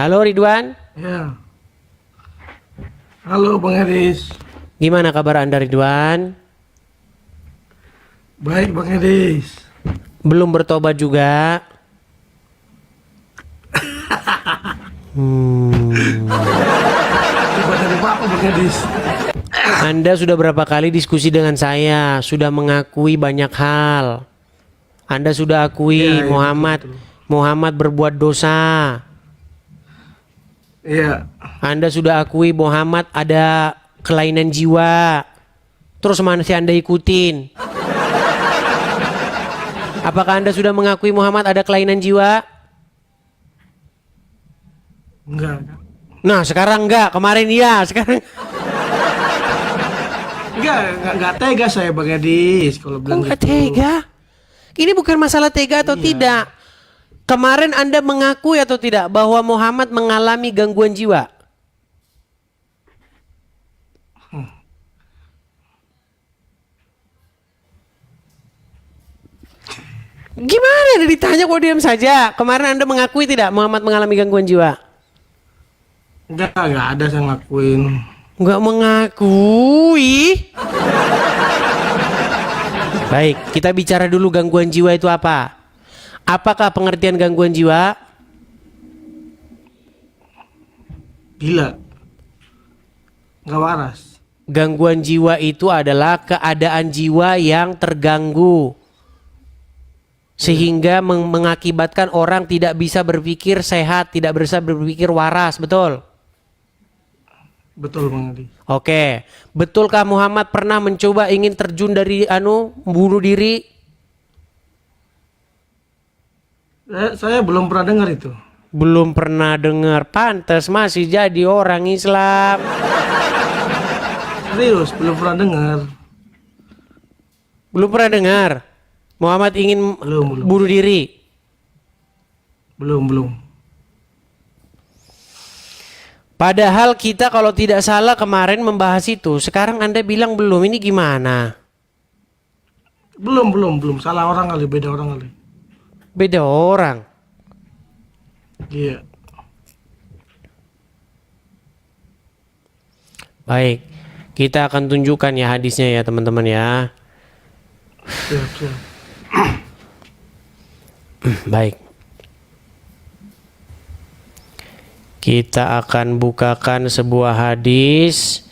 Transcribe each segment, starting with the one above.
Halo Ridwan. Ya. Halo Bang Edis. Gimana kabar Anda Ridwan? Baik Bang Edis. Belum bertobat juga? Coba dari apa Bang Edis? Anda sudah berapa kali diskusi dengan saya, sudah mengakui banyak hal. Anda sudah akui Ya, Muhammad betul. Muhammad berbuat dosa. Iya. Anda sudah akui Muhammad ada kelainan jiwa. Terus masih Anda ikutin? Apakah Anda sudah mengakui Muhammad ada kelainan jiwa? Enggak. Nah, sekarang enggak, kemarin iya, sekarang Enggak tega saya Bang Edis kalau bilang enggak gitu. tega. Ini bukan masalah tega atau Iya. tidak. Kemarin Anda mengakui atau tidak bahwa Muhammad mengalami gangguan jiwa? Gimana ada ditanya kok diam saja? Kemarin Anda mengakui tidak Muhammad mengalami gangguan jiwa? Enggak ada saya ngakuin. Enggak mengakui. Baik, kita bicara dulu gangguan jiwa itu apa? Apakah pengertian gangguan jiwa? Gila. Enggak waras. Gangguan jiwa itu adalah keadaan jiwa yang terganggu sehingga mengakibatkan orang tidak bisa berpikir sehat, tidak bisa berpikir waras, betul? Betul Bang Edis. Oke, betulkah Muhammad pernah mencoba ingin terjun dari bunuh diri? Saya belum pernah dengar itu. Belum pernah dengar, pantas masih jadi orang Islam. Serius, belum pernah dengar. Belum pernah dengar Muhammad ingin Belum. bunuh diri. Belum. Padahal kita kalau tidak salah kemarin membahas itu. Sekarang Anda bilang belum, ini gimana? Belum. Salah orang kali, beda orang kali. Beda orang. Iya. Baik, kita akan tunjukkan ya hadisnya ya teman-teman ya. Siap. Baik. Kita akan bukakan sebuah hadis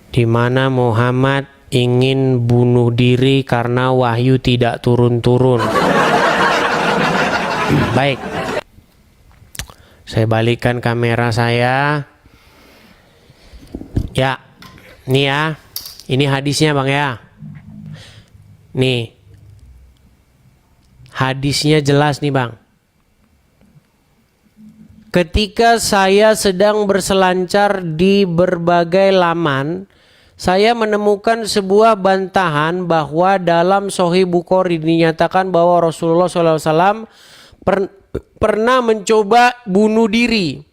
di mana Muhammad ingin bunuh diri karena wahyu tidak turun-turun. Baik. Saya balikkan kamera saya. Ya. Nih ya. Ini hadisnya Bang ya. Nih. Hadisnya jelas nih Bang. Ketika saya sedang berselancar di berbagai laman, saya menemukan sebuah bantahan bahwa dalam Sahih Bukhari dinyatakan bahwa Rasulullah SAW pernah mencoba bunuh diri.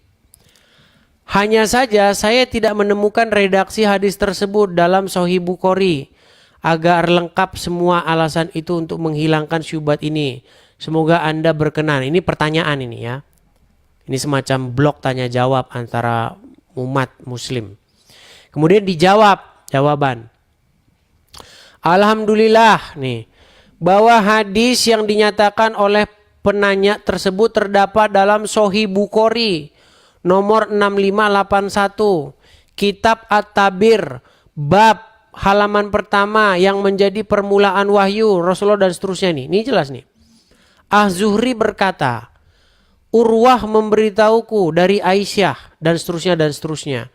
Hanya saja saya tidak menemukan redaksi hadis tersebut dalam Sahih Bukhari. Agar lengkap semua alasan itu untuk menghilangkan syubhat ini. Semoga Anda berkenan. Ini pertanyaan ini ya. Ini semacam blok tanya jawab antara umat muslim. Kemudian dijawab jawaban. Alhamdulillah nih. Bahwa hadis yang dinyatakan oleh penanya tersebut terdapat dalam Sahih Bukhari. Nomor 6581. Kitab At-Tabir. Bab halaman pertama yang menjadi permulaan wahyu Rasulullah dan seterusnya nih. Ini jelas nih. Az-Zuhri berkata. Urwah memberitahuku dari Aisyah dan seterusnya.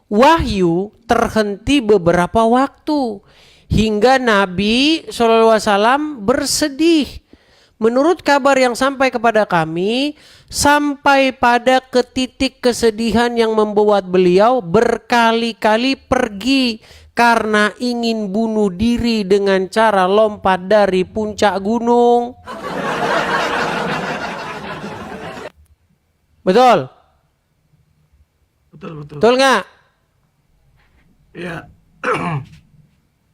Wahyu terhenti beberapa waktu hingga Nabi SAW bersedih. Menurut kabar yang sampai kepada kami, sampai pada ke titik kesedihan yang membuat beliau berkali-kali pergi karena ingin bunuh diri dengan cara lompat dari puncak gunung. Betul? Betul. Betul nggak? Iya.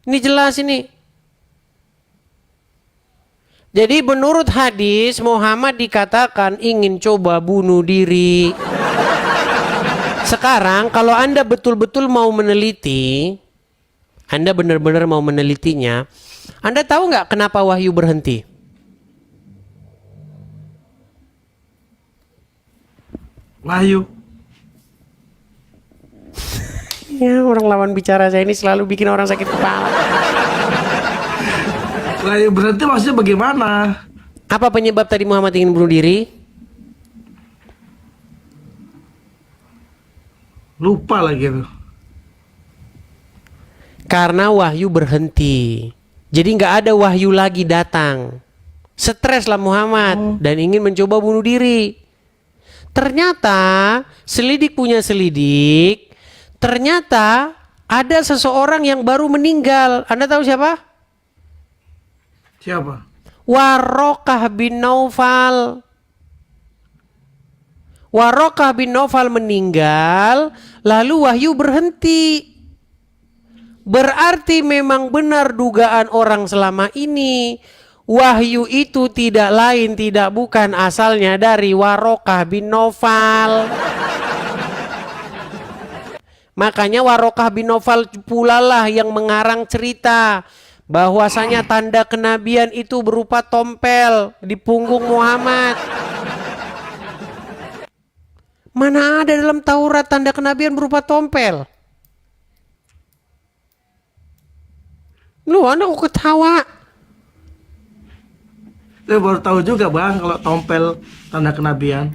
Ini jelas ini. Jadi menurut hadis Muhammad dikatakan ingin coba bunuh diri. Sekarang kalau Anda betul-betul mau meneliti, Anda benar-benar mau menelitinya, Anda tahu nggak kenapa wahyu berhenti? Wahyu. Ya, orang lawan bicara saya ini selalu bikin orang sakit kepala. Wahyu berhenti maksudnya bagaimana? Apa penyebab tadi Muhammad ingin bunuh diri? Lupa lagi tuh. Karena wahyu berhenti. Jadi nggak ada wahyu lagi datang. Stres lah Muhammad dan ingin mencoba bunuh diri. Ternyata selidik punya selidik. Ternyata ada seseorang yang baru meninggal. Anda tahu siapa? Siapa? Warokah bin Naufal. Warokah bin Naufal meninggal, lalu wahyu berhenti. Berarti memang benar dugaan orang selama ini. Wahyu itu tidak lain, tidak bukan asalnya dari Warokah bin Naufal. Makanya Warokah bin Naufal pula lah yang mengarang cerita bahwasanya tanda kenabian itu berupa tompel di punggung Muhammad. Mana ada dalam Taurat tanda kenabian berupa tompel? Lu Anda kok ketawa? Saya baru tahu juga bang kalau tompel tanda kenabian.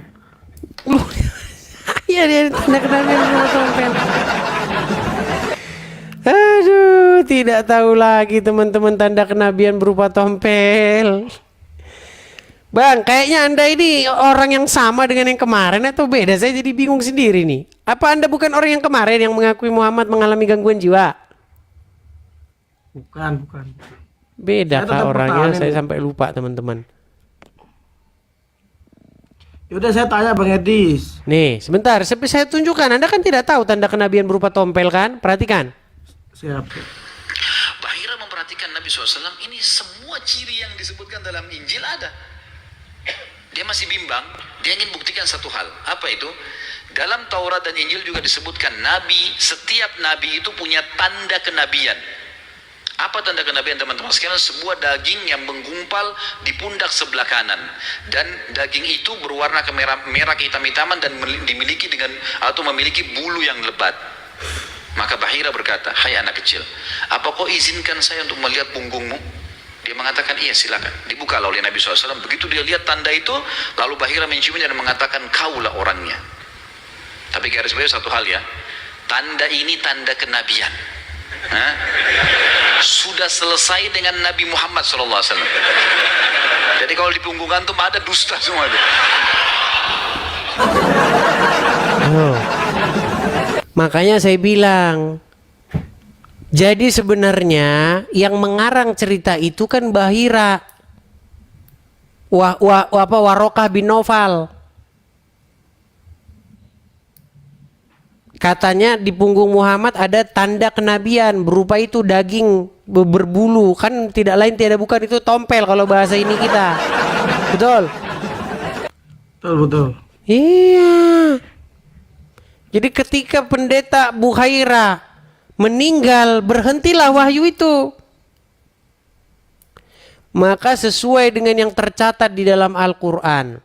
Iya dia tanda kenabian berupa tompel. Aduh, tidak tahu lagi teman-teman tanda kenabian berupa tompel. Bang, kayaknya Anda ini orang yang sama dengan yang kemarin atau beda? Saya jadi bingung sendiri nih. Apa Anda bukan orang yang kemarin yang mengakui Muhammad mengalami gangguan jiwa? Bukan. Beda Saya kah tetap orangnya? bertahan Saya ini. sampai lupa teman-teman. Yaudah saya tanya Bang Edis. Nih, sebentar. Saya tunjukkan. Anda kan tidak tahu tanda kenabian berupa tompel kan? Perhatikan. Siap. Bahira memperhatikan Nabi SAW, ini semua ciri yang disebutkan dalam Injil ada. Dia masih bimbang, dia ingin buktikan satu hal. Apa itu? Dalam Taurat dan Injil juga disebutkan setiap nabi itu punya tanda kenabian. Apa tanda kenabian teman-teman sekalian? Sebuah daging yang menggumpal di pundak sebelah kanan. Dan daging itu berwarna merah kehitam-hitaman dan dimiliki memiliki bulu yang lebat. Maka Bahira berkata, hai anak kecil, apa kau izinkan saya untuk melihat punggungmu? Dia mengatakan, iya silakan. Dibuka oleh Nabi SAW. Begitu dia lihat tanda itu, lalu Bahira menciumnya dan mengatakan, kaulah orangnya. Tapi garis bawah satu hal ya, tanda ini tanda kenabian. Hah? Sudah selesai dengan Nabi Muhammad SAW. Jadi kalau di punggung antum ada dusta semua itu. Oh. Makanya saya bilang, jadi sebenarnya yang mengarang cerita itu kan Bahira. Warokah bin Naufal. Katanya di punggung Muhammad ada tanda kenabian berupa itu daging berbulu. Kan tidak lain tidak bukan itu tompel kalau bahasa ini kita. Betul? Betul. Iya. Jadi ketika pendeta Buhaira meninggal, berhentilah wahyu itu. Maka sesuai dengan yang tercatat di dalam Al-Quran.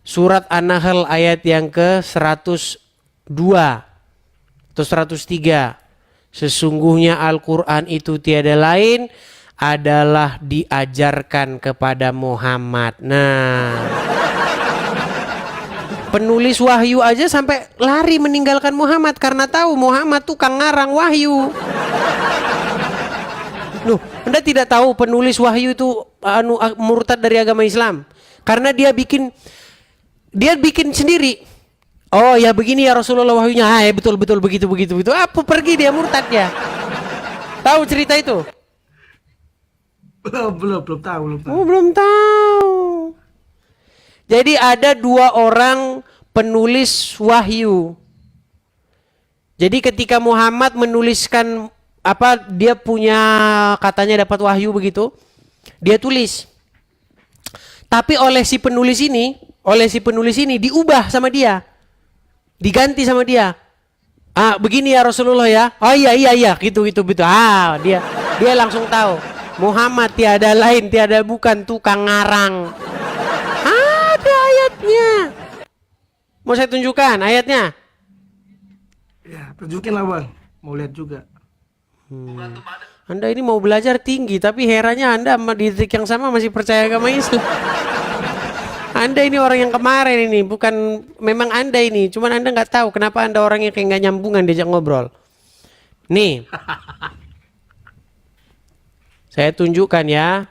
Surat An-Nahl ayat yang ke-102 atau 103. Sesungguhnya Al-Quran itu tiada lain adalah diajarkan kepada Muhammad. Nah, penulis wahyu aja sampai lari meninggalkan Muhammad karena tahu Muhammad tukang ngarang wahyu. Loh, Anda tidak tahu penulis wahyu itu murtad dari agama Islam karena dia bikin sendiri. Oh ya begini ya Rasulullah wahyunya. Betul begitu. Apa pergi dia murtad ya? Tahu cerita itu? Belum tahu. Oh, belum tahu. Jadi ada dua orang penulis wahyu. Jadi ketika Muhammad menuliskan dia punya katanya dapat wahyu begitu, dia tulis. Tapi oleh si penulis ini diubah sama dia. Diganti sama dia. Begini ya Rasulullah ya. Oh iya gitu betul. Dia langsung tahu. Muhammad tiada lain tiada bukan tukang ngarang. Ada ayatnya. Mau saya tunjukkan ayatnya? Ya, tunjukin lah bang. Mau lihat juga. Anda ini mau belajar tinggi, tapi herannya Anda di titik yang sama masih percaya agama Islam. Anda ini orang yang kemarin ini, bukan memang Anda ini, cuman Anda nggak tahu kenapa Anda orangnya kayak nggak nyambungan diajak ngobrol. Nih, saya tunjukkan ya.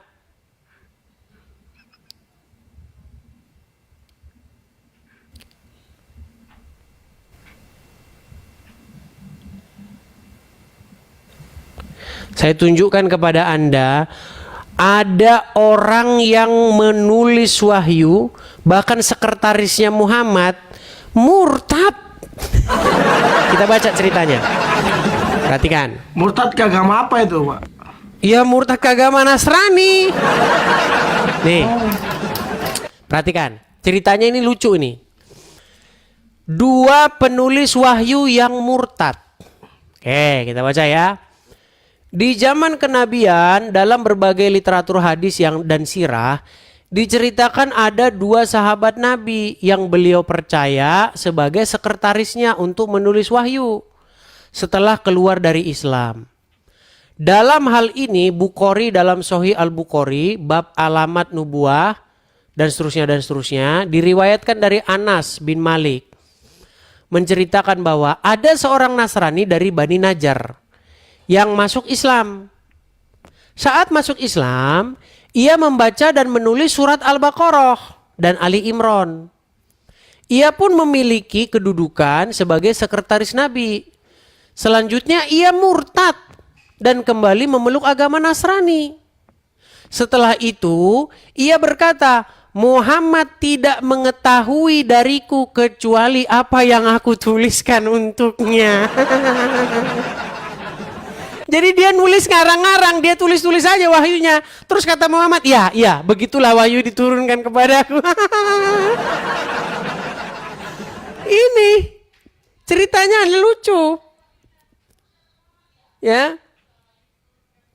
Saya tunjukkan kepada Anda, ada orang yang menulis wahyu, bahkan sekretarisnya Muhammad, murtad. Kita baca ceritanya. Perhatikan. Murtad ke agama apa itu pak? Ya murtad ke agama Nasrani. Nih, perhatikan. Ceritanya ini lucu nih. Dua penulis wahyu yang murtad. Oke, kita baca ya. Di zaman kenabian, dalam berbagai literatur hadis dan sirah, diceritakan ada dua sahabat Nabi yang beliau percaya sebagai sekretarisnya untuk menulis wahyu setelah keluar dari Islam. Dalam hal ini, Bukhari dalam Sahih Al-Bukhari, bab alamat nubuah, dan seterusnya, diriwayatkan dari Anas bin Malik, menceritakan bahwa ada seorang Nasrani dari Bani Najjar yang masuk Islam. Saat masuk Islam, ia membaca dan menulis surat Al-Baqarah dan Ali Imran. Ia pun memiliki kedudukan sebagai sekretaris Nabi. Selanjutnya ia murtad dan kembali memeluk agama Nasrani. Setelah itu, ia berkata, Muhammad tidak mengetahui dariku kecuali apa yang aku tuliskan untuknya. Jadi dia nulis ngarang-ngarang, dia tulis-tulis aja wahyunya. Terus kata Muhammad, ya, begitulah wahyu diturunkan kepadaku. Ini ceritanya lucu. Ya.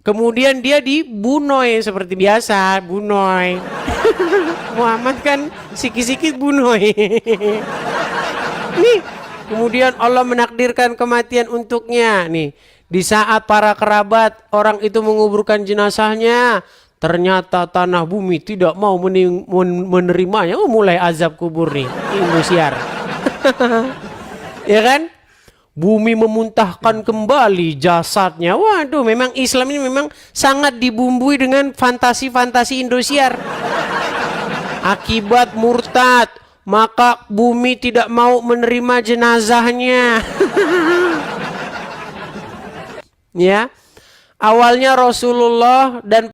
Kemudian dia dibunuh seperti biasa, bunuh. Muhammad kan sikit-sikit bunuh. Nih, kemudian Allah menakdirkan kematian untuknya. Nih, di saat para kerabat orang itu menguburkan jenazahnya, ternyata tanah bumi tidak mau menerimanya. Mulai azab kubur nih, Indosiar. Ya kan? Bumi memuntahkan kembali jasadnya. Waduh, memang Islam ini memang sangat dibumbui dengan fantasi-fantasi Indosiar. Akibat murtad, maka bumi tidak mau menerima jenazahnya. Ya, awalnya Rasulullah dan